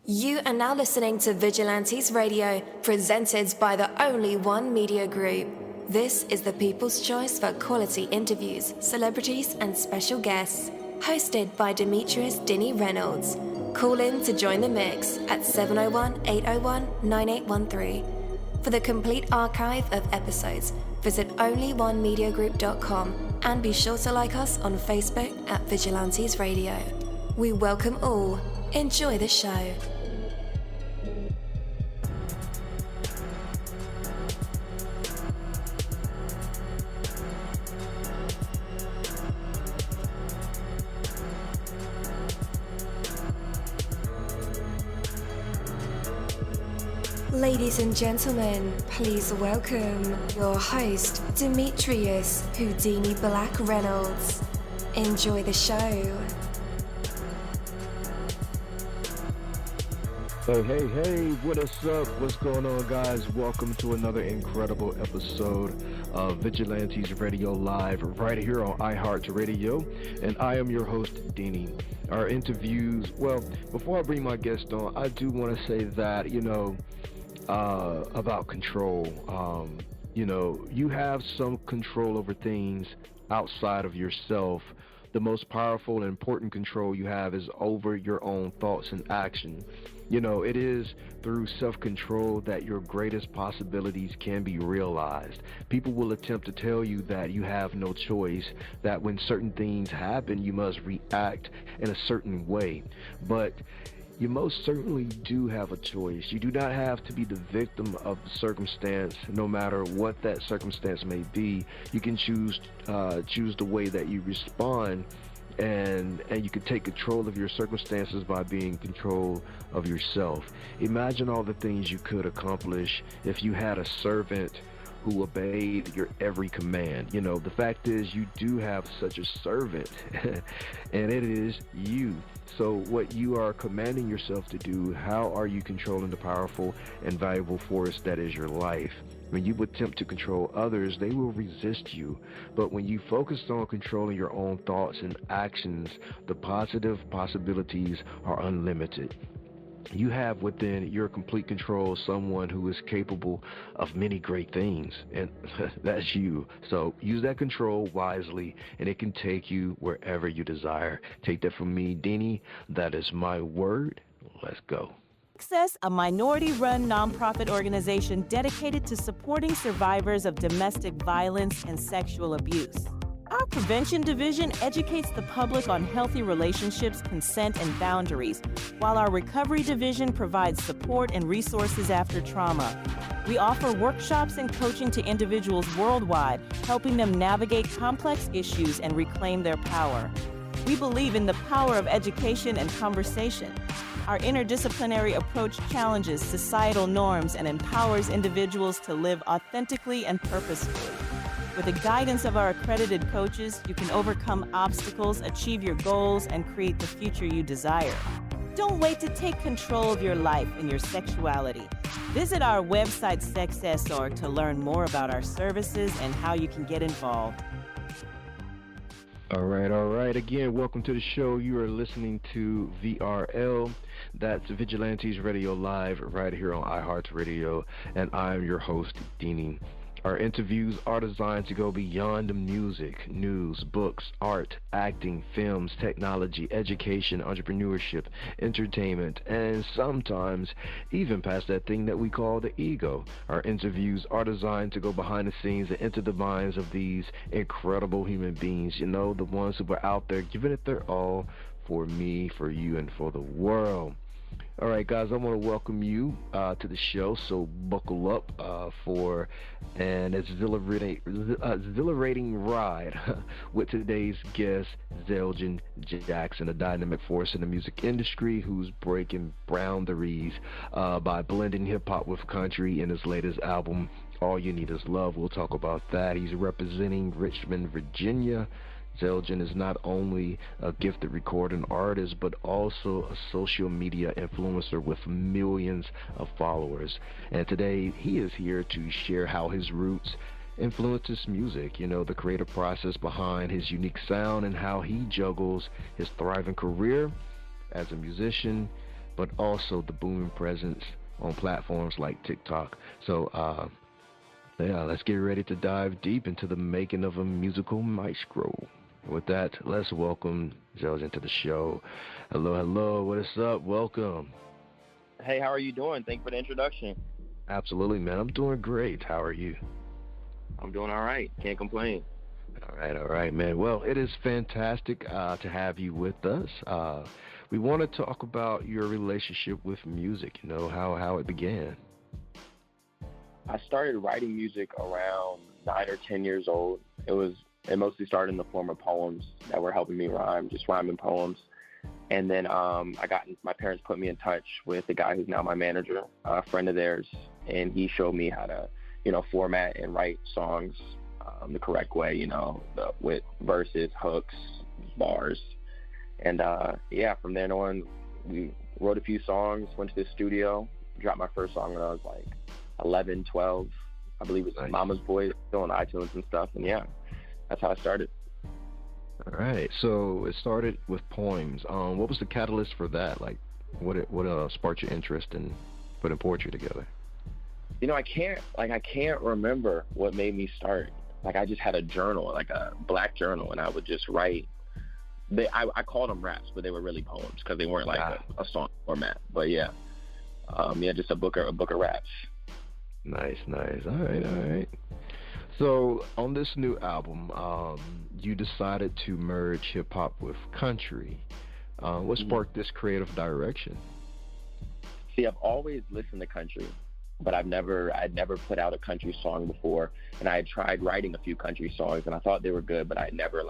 You are now listening to Vigilantes Radio, presented by the Only One Media Group. This is the people's choice for quality interviews, celebrities, and special guests. Hosted by demetrius-reynolds. Call in to join the mix at 701-801-9813. For the complete archive of episodes, visit onlyonemediagroup.com and be sure to like us on Facebook at Vigilantes Radio. We welcome all. Enjoy the show. Ladies and gentlemen, please welcome your host, Demetrius Houdini Black-Reynolds. Enjoy the show. Hey, what is up? What's going on, guys? Welcome to another incredible episode of Vigilantes Radio Live right here on iHeartRadio, and I am your host, Dini. Our interviews, well, before I bring my guest on, I do want to say that, about control. You have some control over things outside of yourself. The most powerful and important control you have is over your own thoughts and action. It is through self-control that your greatest possibilities can be realized. People will attempt to tell you that you have no choice, that when certain things happen, you must react in a certain way. But you most certainly do have a choice. You do not have to be the victim of the circumstance, no matter what that circumstance may be. You can choose the way that you respond, and you can take control of your circumstances by being in control of yourself. Imagine all the things you could accomplish if you had a servant who obeyed your every command. The fact is, you do have such a servant, and it is you. So what you are commanding yourself to do, how are you controlling the powerful and valuable force that is your life? When you attempt to control others, they will resist you. But when you focus on controlling your own thoughts and actions, the positive possibilities are unlimited. You have within your complete control someone who is capable of many great things, and that's you. So use that control wisely, and it can take you wherever you desire. Take that from me, Dini. That is my word. Let's go. Access, a minority-run nonprofit organization dedicated to supporting survivors of domestic violence and sexual abuse. Our prevention division educates the public on healthy relationships, consent, and boundaries, while our recovery division provides support and resources after trauma. We offer workshops and coaching to individuals worldwide, helping them navigate complex issues and reclaim their power. We believe in the power of education and conversation. Our interdisciplinary approach challenges societal norms and empowers individuals to live authentically and purposefully. With the guidance of our accredited coaches, you can overcome obstacles, achieve your goals, and create the future you desire. Don't wait to take control of your life and your sexuality. Visit our website, Sex.org, to learn more about our services and how you can get involved. All right. Again, welcome to the show. You are listening to VRL. That's Vigilantes Radio Live right here on iHeartRadio, and I'm your host, Dini. Our interviews are designed to go beyond the music, news, books, art, acting, films, technology, education, entrepreneurship, entertainment, and sometimes even past that thing that we call the ego. Our interviews are designed to go behind the scenes and into the minds of these incredible human beings, the ones who are out there giving it their all for me, for you, and for the world. All right, guys, I want to welcome you to the show, so buckle up for an exhilarating ride with today's guest, Zelgin Jackson, a dynamic force in the music industry who's breaking boundaries by blending hip-hop with country in his latest album, All You Need Is Love. We'll talk about that. He's representing Richmond, Virginia. Zelgin is not only a gifted recording artist, but also a social media influencer with millions of followers. And today, he is here to share how his roots influence his music, the creative process behind his unique sound, and how he juggles his thriving career as a musician, but also the booming presence on platforms like TikTok. So, yeah, let's get ready to dive deep into the making of a musical maestro. With that, let's welcome Zelgin to the show. Hello, hello, what is up? Welcome. Hey, how are you doing? Thank you for the introduction. Absolutely, man. I'm doing great. How are you? I'm doing all right. Can't complain. All right, man. Well, it is fantastic to have you with us. We want to talk about your relationship with music, how it began. I started writing music around 9 or 10 years old. It mostly started in the form of poems that were helping me rhyme, just rhyming poems. And then my parents put me in touch with the guy who's now my manager, a friend of theirs, and he showed me how to, format and write songs the correct way, with verses, hooks, bars. And from then on, we wrote a few songs, went to the studio, dropped my first song when I was like 11, 12. I believe it was Mama's Boy, still on iTunes and stuff. And yeah, that's how I started. All right. So it started with poems. What was the catalyst for that? Like, what sparked your interest in putting poetry together? I can't remember what made me start. Like, I just had a journal, like a black journal, and I would just write. I called them raps, but they were really poems because they weren't like a song format. But yeah, just a book of raps. Nice. All right. So on this new album, you decided to merge hip hop with country. What sparked this creative direction? See, I've always listened to country, but I'd never put out a country song before. And I had tried writing a few country songs, and I thought they were good, but I never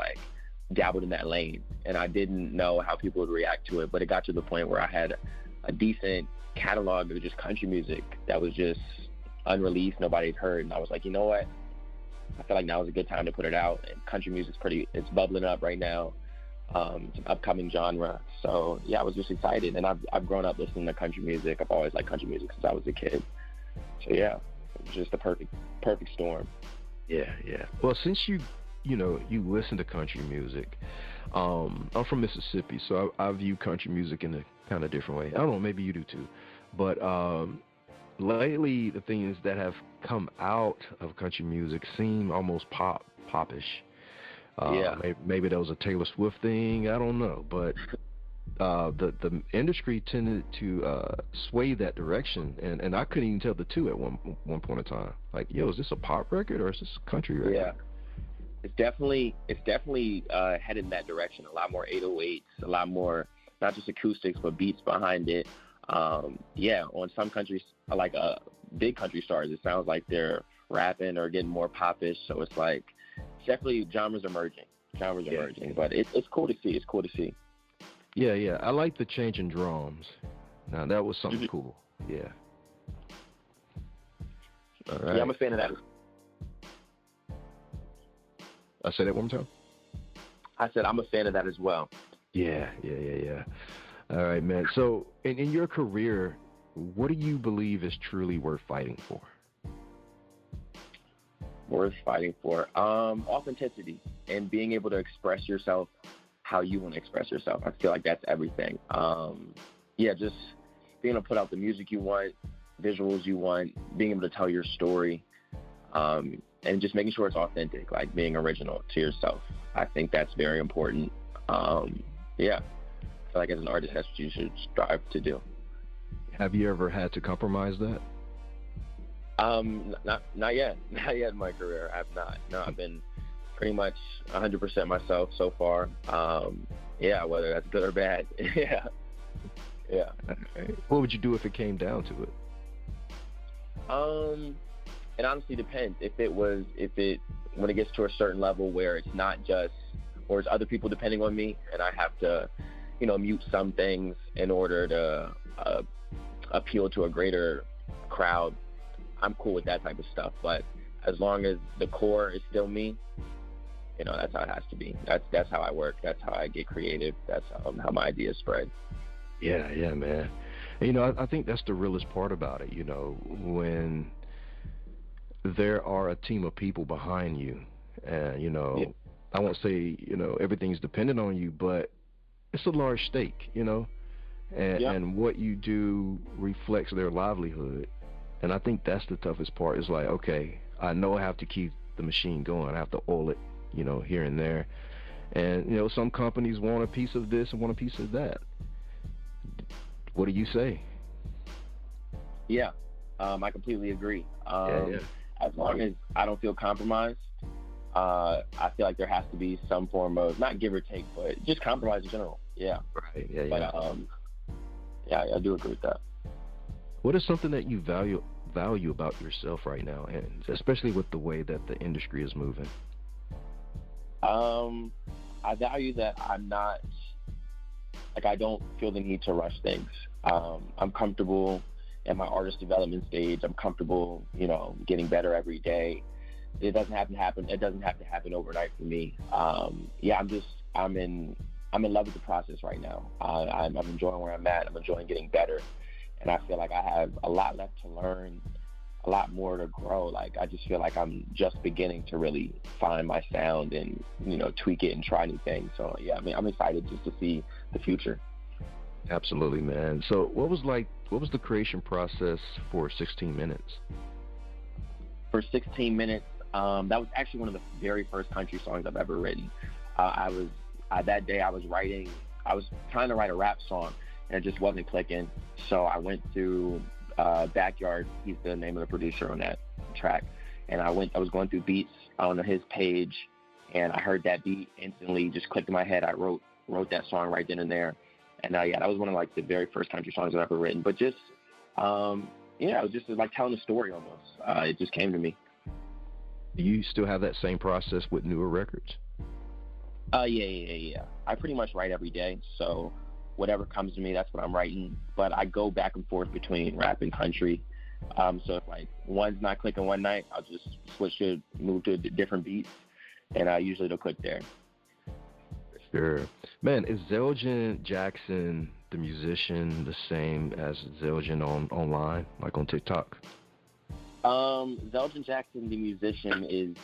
dabbled in that lane, and I didn't know how people would react to it. But it got to the point where I had a decent catalog of just country music that was just unreleased, nobody had heard, and I was like, you know what? I feel like now is a good time to put it out. And country music's it's bubbling up right now. It's an upcoming genre. So yeah, I was just excited, and I've grown up listening to country music. I've always liked country music since I was a kid. So yeah, it was just a perfect storm. Yeah. Well, since you listen to country music, I'm from Mississippi, so I view country music in a kind of different way. I don't know, maybe you do too, but lately the things that have come out of country music seem almost popish. Maybe that was a Taylor Swift thing, I don't know, but the industry tended to sway that direction, and I couldn't even tell the two at one point in time. Like, yo, is this a pop record or is this a country record? Yeah. It's definitely headed in that direction. A lot more 808s, a lot more not just acoustics but beats behind it. On some countries, like big country stars, it sounds like they're rapping or getting more popish. So it's definitely genres emerging. But it's cool to see. Yeah. I like the change in drums. Now that was something cool. Yeah. All right. Yeah, I'm a fan of that. I said that one more time. I said I'm a fan of that as well. Yeah. All right, man. So in your career, what do you believe is truly worth fighting for? Worth fighting for? Authenticity and being able to express yourself how you want to express yourself. I feel like that's everything. Just being able to put out the music you want, visuals you want, being able to tell your story, and just making sure it's authentic, like being original to yourself. I think that's very important. I feel like as an artist, that's what you should strive to do. Have you ever had to compromise that? Not yet. Not yet in my career. I have not. No, I've been pretty much 100% myself so far. Whether that's good or bad. Yeah. What would you do if it came down to it? It honestly depends. When it gets to a certain level where it's not just, or it's other people depending on me, and I have to, mute some things in order to appeal to a greater crowd, I'm cool with that type of stuff. But as long as the core is still me, that's how it has to be. That's how I work. That's how I get creative. That's how my ideas spread. Yeah, man. And, I think that's the realest part about it. When there are a team of people behind you, and I won't say everything's dependent on you, but it's a large stake. and what you do reflects their livelihood. And I think that's the toughest part. Is like, okay, I know I have to keep the machine going. I have to oil it, here and there. And, some companies want a piece of this and want a piece of that. What do you say? Yeah, I completely agree. Yeah. As long as I don't feel compromised, I feel like there has to be some form of, not give or take, but just compromise in general. Yeah. Right. Yeah. But, I do agree with that. What is something that you value about yourself right now, and especially with the way that the industry is moving? I value that I'm not, I don't feel the need to rush things. I'm comfortable in my artist development stage. I'm comfortable, getting better every day. It doesn't have to happen. It doesn't have to happen overnight for me. I'm in love with the process right now. I'm enjoying where I'm at. I'm enjoying getting better. And I feel like I have a lot left to learn, a lot more to grow. I just feel like I'm just beginning to really find my sound and, tweak it and try new things. So, yeah, I'm excited just to see the future. Absolutely, man. So what was the creation process for 16 Minutes? For 16 Minutes, that was actually one of the very first country songs I've ever written. That day I was trying to write a rap song, and it just wasn't clicking. So I went to Backyard. He's the name of the producer on that track. And I was going through beats on his page, and I heard that beat instantly, just clicked in my head. I wrote that song right then and there. And that was one of the very first country songs I've ever written. But just, it was just like telling a story almost. It just came to me. Do you still have that same process with newer records? Yeah. I pretty much write every day, so whatever comes to me, that's what I'm writing. But I go back and forth between rap and country. So if one's not clicking one night, I'll just move to different beats, and usually it'll click there. Sure. Man, is Zelgin Jackson, the musician, the same as Zelgin online, like on TikTok? Zelgin Jackson, the musician, is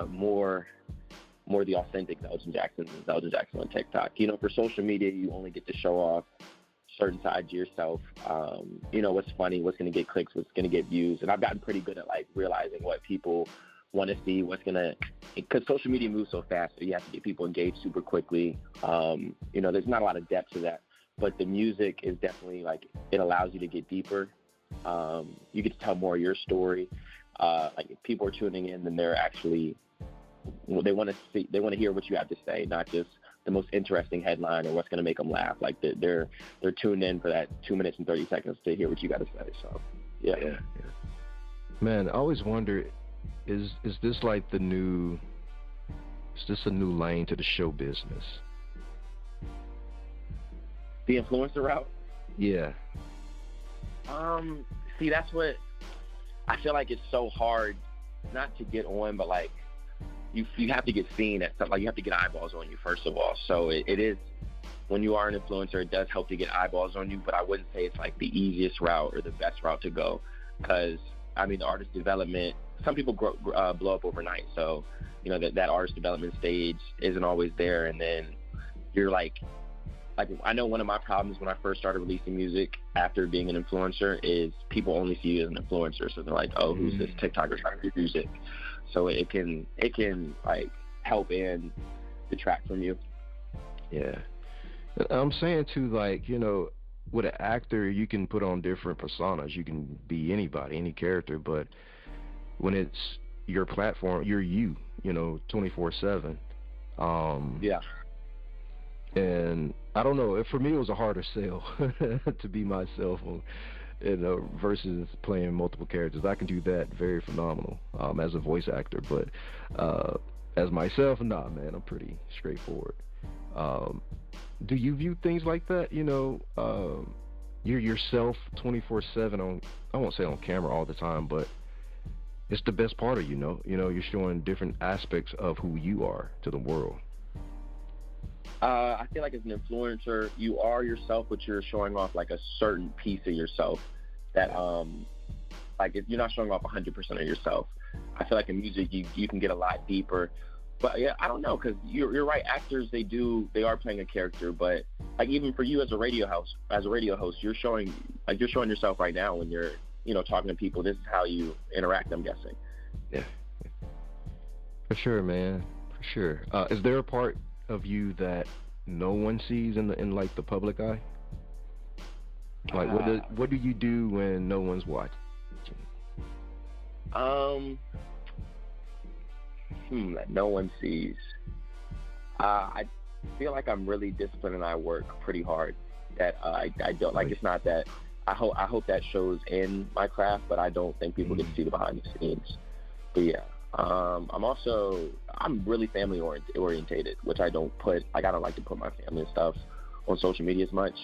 more the authentic Zelgin Jackson than Zelgin Jackson on TikTok. For social media, you only get to show off certain sides of yourself. What's funny, what's going to get clicks, what's going to get views. And I've gotten pretty good at realizing what people want to see, because social media moves so fast, so you have to get people engaged super quickly. There's not a lot of depth to that, but the music is definitely it allows you to get deeper. You get to tell more of your story. If people are tuning in, then they're actually, they want to hear what you have to say, not just the most interesting headline or what's going to make them laugh. They're tuned in for that 2 minutes and 30 seconds to hear what you got to say. So, yeah. Man, I always wonder, is this a new lane to the show business? The influencer route? Yeah. See, that's what I feel like. It's so hard not to get on, but you have to get seen at stuff. You have to get eyeballs on you, first of all. So it is, when you are an influencer, it does help to get eyeballs on you, but I wouldn't say it's the easiest route or the best route to go, because the artist development, some people blow up overnight. So that artist development stage isn't always there, and then you're I know one of my problems when I first started releasing music after being an influencer is people only see you as an influencer. So they're like, oh, who's this TikToker trying to do music? So it can help and detract from you. Yeah. I'm saying too, with an actor, you can put on different personas. You can be anybody, any character, but when it's your platform, you're you, 24/7. Yeah. And I don't know, for me it was a harder sell to be myself versus playing multiple characters. I can do that very phenomenal as a voice actor, but as myself, nah, man, I'm pretty straightforward. Do you view things like that? You're yourself 24/7 on, I won't say on camera all the time, but it's the best part of you're showing different aspects of who you are to the world. I feel like as an influencer, you are yourself, but you're showing off a certain piece of yourself that, if you're not showing off 100% of yourself. I feel like in music, you can get a lot deeper But yeah, I don't know, because you're right. Actors, they are playing a character, but like even for you as a radio host, you're showing yourself right now when you're talking to people. This is how you interact, I'm guessing. Yeah, for sure, man, for sure. Is there a part of you that no one sees in like the public eye? Like what do you do when no one's watching? That no one sees. I feel like I'm really disciplined and I work pretty hard. That I don't like. It's not that. I hope that shows in my craft, but I don't think people get to see the behind the scenes. But yeah, I'm really family orientated, which I don't like to put my family and stuff on social media as much.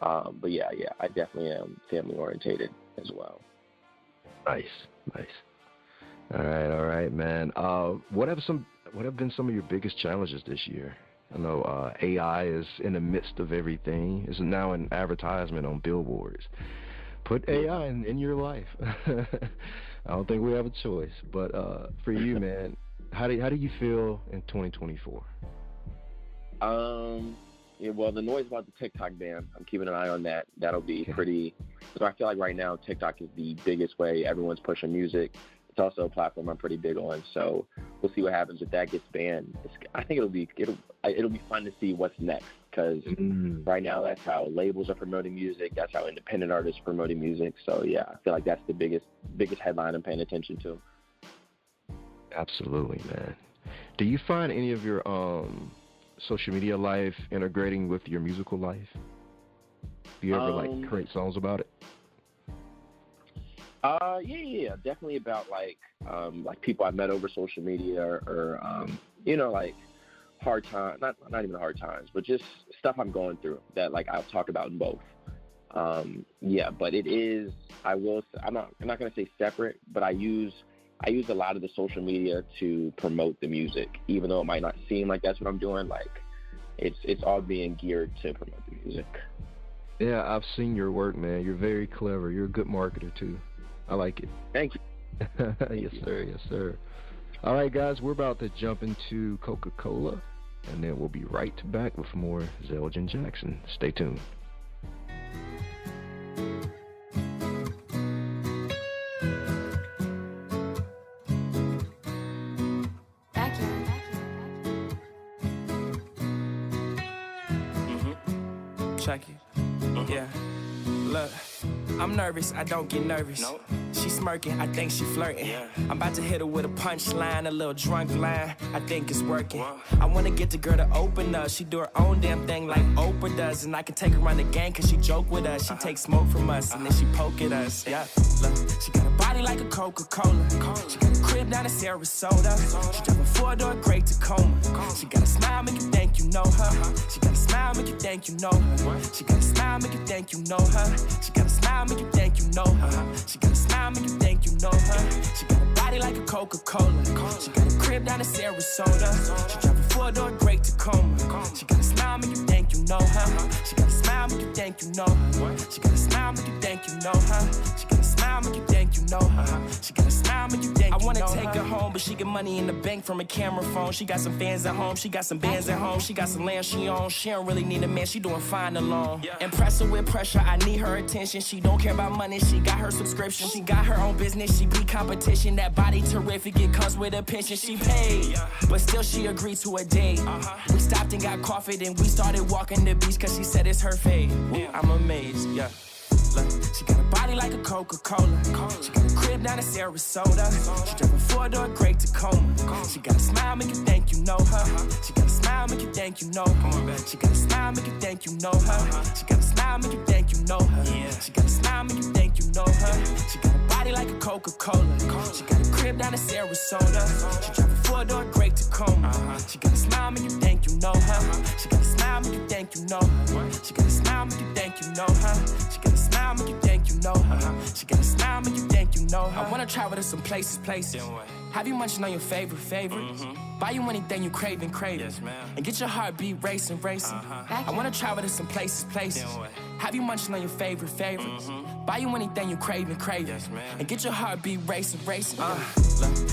But yeah, I definitely am family orientated as well. Nice. All right, man. What have been some of your biggest challenges this year? I know AI is in the midst of everything. It's now an advertisement on billboards. Put AI in your life. I don't think we have a choice. But for you, man, how do you feel in 2024? Yeah, well, the noise about the TikTok ban, I'm keeping an eye on that. That'll be pretty. So I feel like right now TikTok is the biggest way everyone's pushing music. It's also a platform I'm pretty big on, so we'll see what happens if that gets banned. I think it'll be fun to see what's next, because right now that's how labels are promoting music, that's how independent artists are promoting music. So yeah, I feel like that's the biggest headline I'm paying attention to. Absolutely, man. Do you find any of your social media life integrating with your musical life? Do you ever create songs about it? Yeah, definitely about like people I met over social media or like hard times, not even hard times, but just stuff I'm going through that like I'll talk about in both. But it is, I'm not going to say separate, but I use a lot of the social media to promote the music, even though it might not seem like that's what I'm doing. Like it's all being geared to promote the music. Yeah, I've seen your work, man. You're very clever. You're a good marketer too. I like it. Thank you. Yes, sir. All right, guys, we're about to jump into Coca-Cola, and then we'll be right back with more Zelgin Jackson. Stay tuned. Check it. Yeah. Look, I'm nervous, I don't get nervous. Nope. She smirking, I think she flirting. Yeah. I'm about to hit her with a punchline, a little drunk line. I think it's working. Wow. I wanna get the girl to open up. She do her own damn thing like Oprah does. And I can take her around the gang cause she joke with us. She takes smoke from us and then she poke at us. Yeah. Look, she got a body like a Coca-Cola. She got a crib down in Sarasota. She drive a 4-door great Tacoma. She got a smile, make you think you know her. She got a smile, make you think you know her. She got a smile, make you think you know her. She got a smile, make you think you know her. She got a smile, make you think you know her. She got a body like a Coca-Cola. She got a crib down in Sarasota. She drive a 4-door great Tacoma. She got a smile, make you think you know her. She got a smile, make you think you know her. She got a smile, make you think you know her. She got a smile, make you think you know her. She got a smile, make you think you know her. I wanna take her home, but she get money in the bank from a camera phone. She got some fans at home, she got some bands at home. She got some land she owns. She don't really need a man, she doing fine alone. Impress her with pressure, I need her attention. She don't care about money, she got her subscription. She got her own business, she beat competition. That body terrific, it comes with a pension. She paid, but still she agreed to a date. We stopped and got coffee, then we started walking the beach cause she said it's her fate. I'm amazed, yeah. Look, she got a body like a Coca-Cola. She got a crib down in Sarasota. She drive a 4-door great Tacoma. She got a smile, make you think you know her. She got a smile, make you think you know her. She got a smile, make you think you know her. She got a smile, make you think you know her. She got a smile, make you think you know her. She got a body like a Coca-Cola. She got a crib down in Sarasota. She drive a 4-door great Tacoma. She got a smile, make you think you know her. She got a smile, make you think you know her. She got a smile, make you think you know her. She got a smile, make you think you know her. She got a smile, make you think you know her. I wanna travel to some places. Have you munching on your favorites? Buy you anything you craving. Yes, and get your heartbeat racing. I wanna travel to some places. Have you munching on your favorites? Buy you anything you craving. Yes, man. And get your heartbeat racing. Look,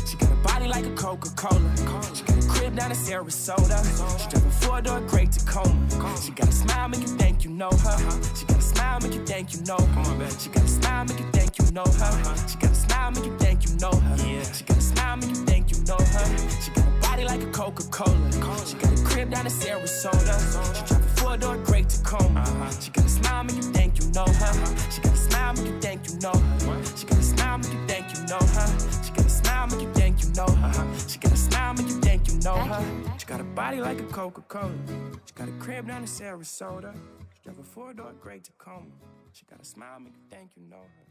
she got a body like a Coca-Cola. She got a crib down in Sarasota. She drive a four-door great Tacoma. She got a smile, make you think you know her. She got a smile, make you think you know her. She got a smile, make you think you know her. She got a smile, make you think you know her. She got a smile, make you think you know her. She got a body like a Coca-Cola. She got a crib down in Sarasota. She drive a four-door great Tacoma. She got a smile, make you think you know her. She got a smile, make you think you know her. She got a smile, make you think you know her. She got a smile, make you think you know her. She got a smile, make you think you know her. She got a body like a Coca-Cola. She got a crib down in Sarasota. She drive a four-door great Tacoma. She got a smile, make you think you know her.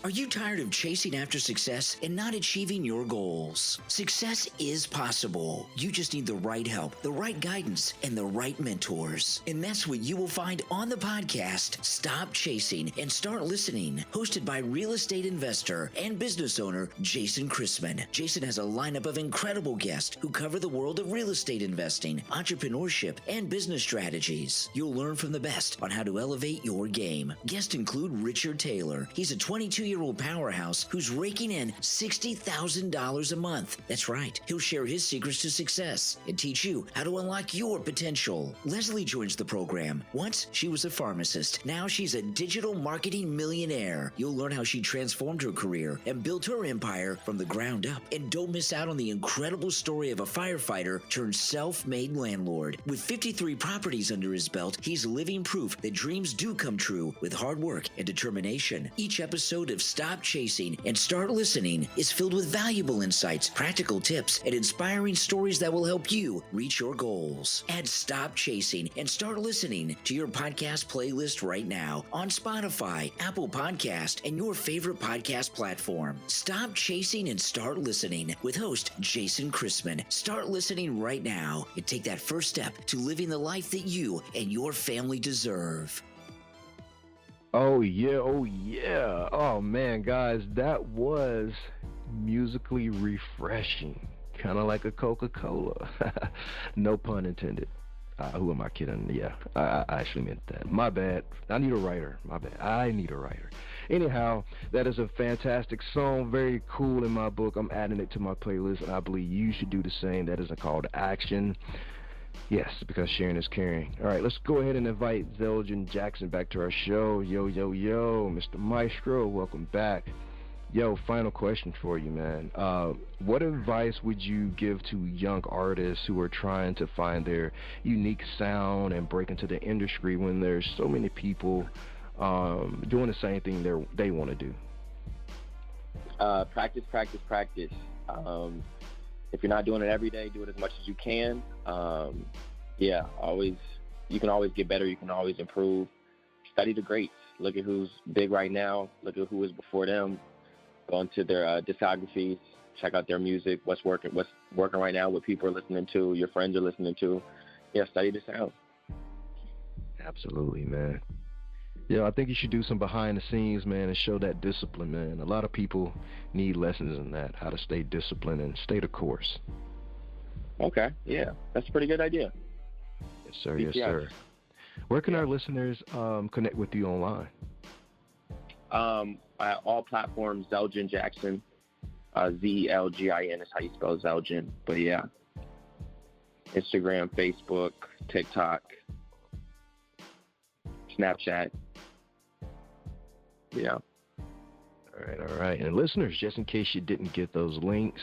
Are you tired of chasing after success and not achieving your goals? Success is possible. You just need the right help, the right guidance, and the right mentors. And that's what you will find on the podcast, Stop Chasing and Start Listening, hosted by real estate investor and business owner Jason Chrisman. Jason has a lineup of incredible guests who cover the world of real estate investing, entrepreneurship, and business strategies. You'll learn from the best on how to elevate your game. Guests include Richard Taylor. He's a 22-year-old powerhouse who's raking in $60,000 a month. That's right. He'll share his secrets to success and teach you how to unlock your potential. Leslie joins the program. Once she was a pharmacist. Now she's a digital marketing millionaire. You'll learn how she transformed her career and built her empire from the ground up. And don't miss out on the incredible story of a firefighter turned self-made landlord. With 53 properties under his belt, he's living proof that dreams do come true with hard work and determination. Each episode of Stop Chasing and Start Listening is filled with valuable insights, practical tips, and inspiring stories that will help you reach your goals. Add Stop Chasing and Start Listening to your podcast playlist right now on Spotify, Apple Podcast, and your favorite podcast platform. Stop Chasing and Start Listening with host Jason Chrisman. Start listening right now and take that first step to living the life that you and your family deserve. Oh yeah, oh yeah. Oh man, guys, that was musically refreshing. Kind of like a Coca-Cola. No pun intended. Who am I kidding? Yeah, I actually meant that. My bad. I need a writer. My bad. I need a writer. Anyhow, that is a fantastic song. Very cool in my book. I'm adding it to my playlist, and I believe you should do the same. That is a call to action. Yes, because sharing is caring. All right, let's go ahead and invite Zelgin Jackson back to our show. Yo, yo, yo, Mr. Maestro, welcome back. Yo, final question for you, man. What advice would you give to young artists who are trying to find their unique sound and break into the industry when there's so many people doing the same thing they want to do? Practice, practice, practice. If you're not doing it every day, do it as much as you can. You can always get better. You can always improve. Study the greats. Look at who's big right now. Look at who was before them. Go into their discographies. Check out their music. What's working right now, what people are listening to, your friends are listening to. Yeah, study the sound. Absolutely, man. Yeah, I think you should do some behind the scenes, man, and show that discipline, man. A lot of people need lessons in that, how to stay disciplined and stay the course. Okay, yeah, that's a pretty good idea. Yes, sir, yes, sir. Where can our listeners connect with you online? All platforms, Zelgin Jackson. Zelgin is how you spell Zelgin. But yeah, Instagram, Facebook, TikTok, Snapchat. Yeah. All right. And listeners, just in case you didn't get those links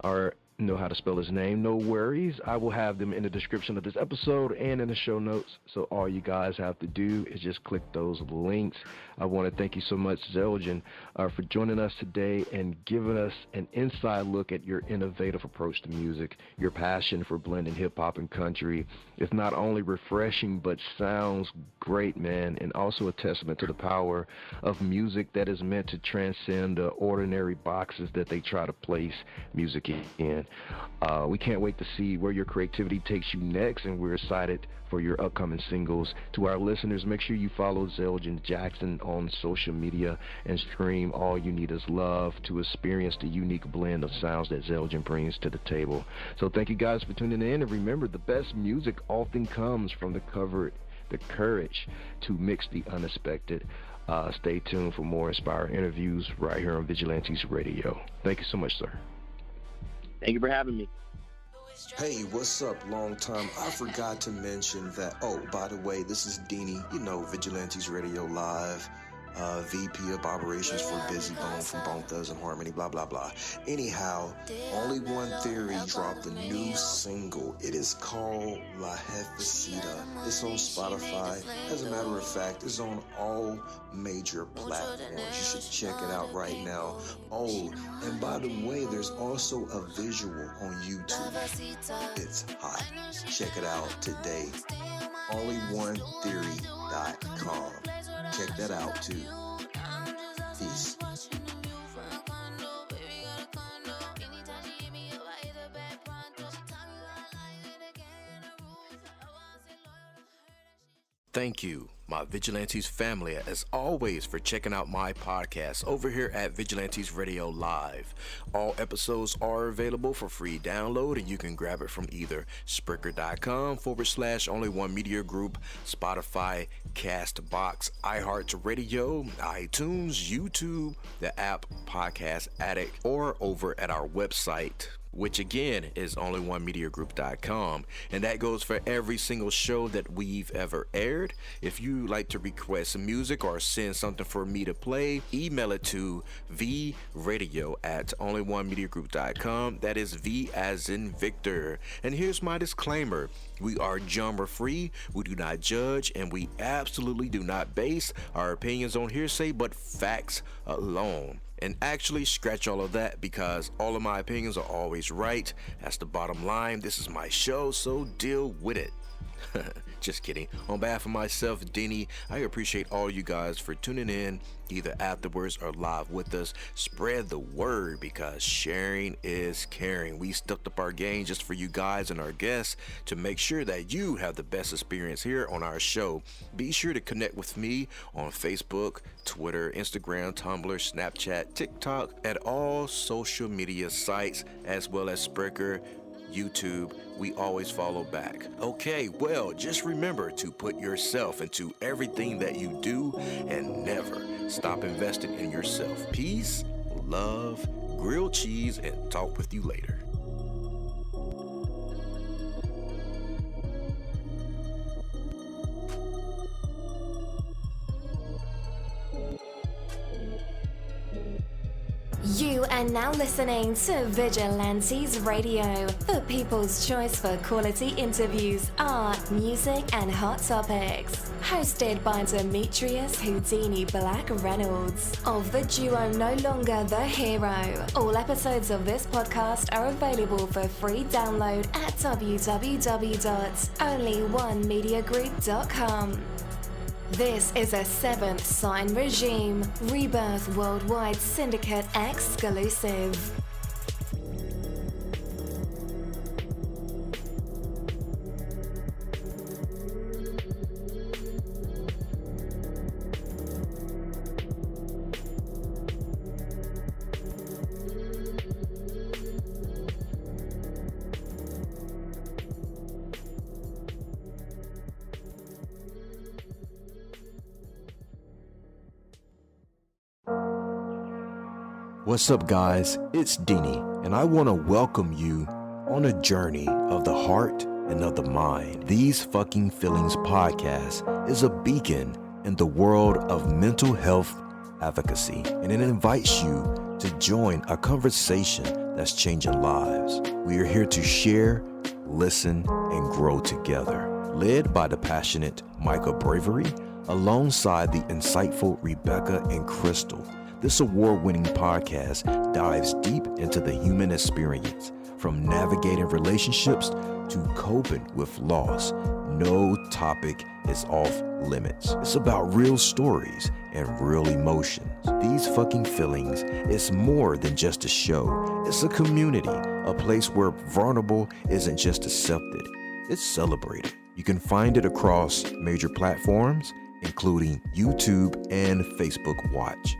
or know how to spell his name, no worries. I will have them in the description of this episode and in the show notes. So all you guys have to do is just click those links. I want to thank you so much, Zelgin, for joining us today and giving us an inside look at your innovative approach to music. Your passion for blending hip-hop and country is not only refreshing, but sounds great, man, and also a testament to the power of music that is meant to transcend the ordinary boxes that they try to place music in. We can't wait to see where your creativity takes you next, and we're excited for your upcoming singles. To our listeners, make sure you follow Zelgin Jackson on social media and stream All You Need Is Love to experience the unique blend of sounds that Zelgin brings to the table. So thank you guys for tuning in, and remember, the best music often comes from the covered the courage to mix the unexpected. Stay tuned for more inspiring interviews right here on Vigilantes Radio. Thank you so much, sir. Thank you for having me. Hey, what's up? Long time. I forgot to mention that. Oh, by the way, this is Deanie, Vigilantes Radio Live, VP of Operations for Busy Bone from Bone Thugs and Harmony, blah, blah, blah. Anyhow, Only One Theory dropped a new single. It is called La Jefecita. It's on Spotify. As a matter of fact, it's on all major platforms. You should check it out right now. Oh, and by the way, there's also a visual on YouTube. It's hot. Check it out today. onlyonetheory.com. Check that out too. Peace. Thank you, my Vigilantes family, as always, for checking out my podcast over here at Vigilantes Radio Live. All episodes are available for free download, and you can grab it from either Spreaker.com/Only One Media Group, Spotify, Castbox, iHeartRadio, iTunes, YouTube, the app Podcast Addict, or over at our website, which again is onlyonemediagroup.com, and that goes for every single show that we've ever aired. If you like to request music or send something for me to play, email it to vradio@onlyonemediagroup.com. That is V as in Victor. And here's my disclaimer: we are genre free, we do not judge, and we absolutely do not base our opinions on hearsay but facts alone. And actually, scratch all of that, because all of my opinions are always right. That's the bottom line. This is my show, so deal with it. Just kidding. On behalf of myself, Denny, I appreciate all you guys for tuning in, either afterwards or live with us. Spread the word, because sharing is caring. We stepped up our game just for you guys and our guests to make sure that you have the best experience here on our show. Be sure to connect with me on Facebook, Twitter, Instagram, Tumblr, Snapchat, TikTok, at all social media sites, as well as Spreaker, YouTube. We always follow back. Okay, well, just remember to put yourself into everything that you do and never stop investing in yourself. Peace, love, grilled cheese, and talk with you later. You are now listening to Vigilantes Radio, the people's choice for quality interviews, art, music, and hot topics. Hosted by Demetrius Houdini Black-Reynolds of the duo No Longer the Hero. All episodes of this podcast are available for free download at www.onlyonemediagroup.com. This is a Seventh Sign Regime Rebirth Worldwide Syndicate exclusive. What's up, guys? It's Deanie, and I want to welcome you on a journey of the heart and of the mind. These Fucking Feelings podcast is a beacon in the world of mental health advocacy, and it invites you to join a conversation that's changing lives. We are here to share, listen, and grow together. Led by the passionate Michael Bravery, alongside the insightful Rebecca and Crystal. This award-winning podcast dives deep into the human experience, from navigating relationships to coping with loss. No topic is off limits. It's about real stories and real emotions. These Fucking Feelings is more than just a show. It's a community, a place where vulnerable isn't just accepted, it's celebrated. You can find it across major platforms, including YouTube and Facebook Watch.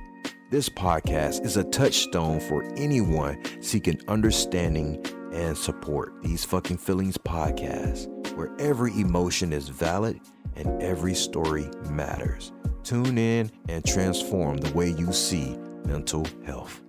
This podcast is a touchstone for anyone seeking understanding and support. These Fucking Feelings podcast, where every emotion is valid and every story matters. Tune in and transform the way you see mental health.